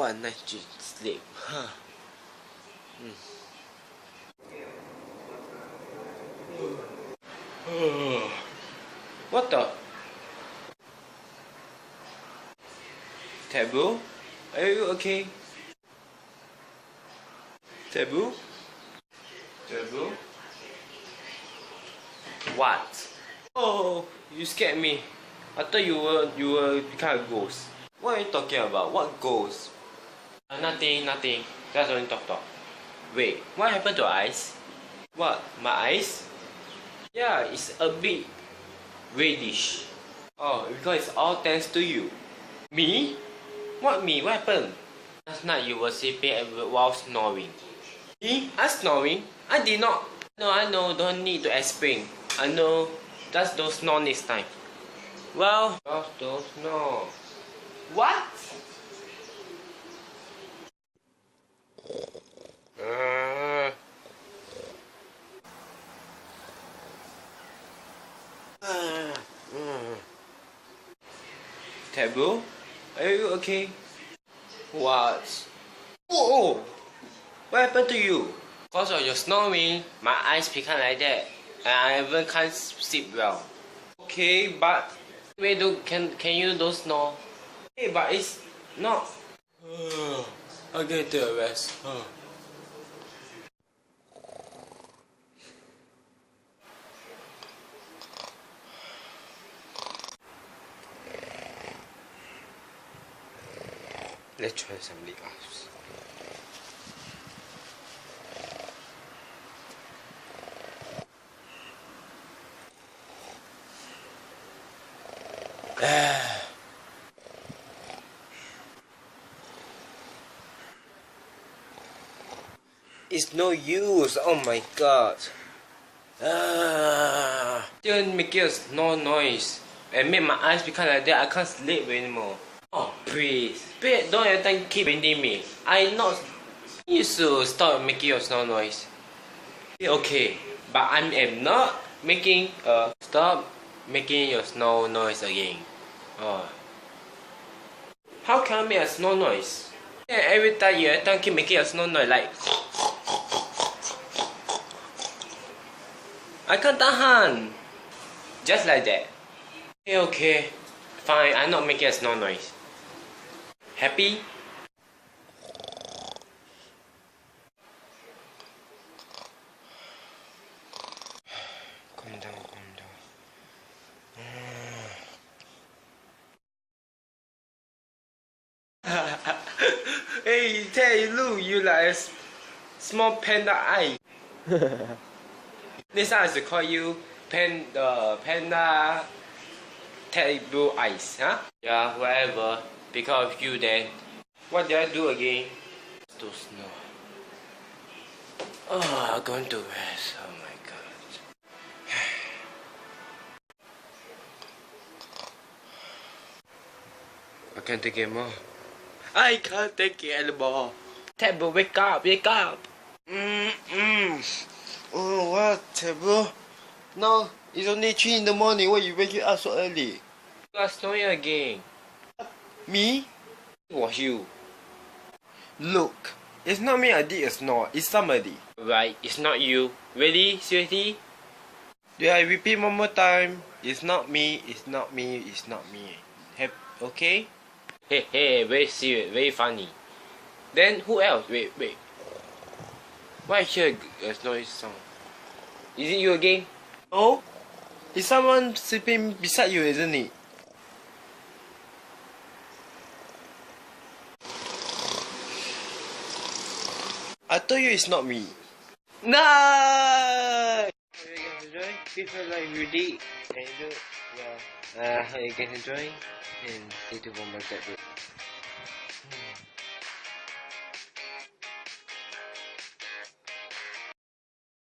What a nice sleep. Huh. What the? ThedBro? Are you okay? ThedBro? ThedBro? What? Oh, you scared me. I thought you were become a ghost. What are you talking about? What ghost? Nothing. Just only talk. Wait, what happened to eyes? What? My eyes? Yeah, it's a bit reddish. Oh, because it's all thanks to you. Me? What me? What happened? Last night you were sleeping while snoring. Me? I snoring? I did not. No, I know. Don't need to explain. I know. Just don't snore next time. Well, just don't snore. What? ThedBro? Are you okay? What? Whoa! What happened to you? Because of your snoring, my eyes become like that, and I even can't sleep well. Okay, but wait, can you don't snore? Hey, but it's not. I'll get to a rest. Let's try something else. It's no use. Oh my god. Still making no noise and make my eyes become like that. I can't sleep anymore. Oh please, don't every time keep winding me. I not used to stop making your snow noise. Okay, but I am not making stop making your snow noise again. Oh, how can I make a snow noise? Yeah, every time keep making a snow noise like. I can't tahan. Just like that. Okay. Fine, I'm not making a snow noise. Happy? Calm down. Hey, Ted, look, you like a small panda eye. Next time I should call you Panda ThedBro eyes, huh? Yeah, whatever. Because of you then. What did I do again? To snow. Oh, I'm going to rest. Oh my god. I can't take it more. I can't take it anymore. ThedBro, wake up. Oh, what, ThedBro? No, it's only 3 in the morning. Why you waking up so early? You are snoring again. Me? It was you. Look, it's not me I did a snore. It's somebody. Right, it's not you. Really? Seriously? Yeah, I repeat one more time. It's not me. Okay? Hey, very serious, very funny. Then who else? Wait. Why I hear a noise sound? Is it you again? No. It's someone sleeping beside you, isn't it? I told you it's not me. No! You can enjoy. People like ready and do. Yeah. You can enjoy and stay tuned for my ThedBro.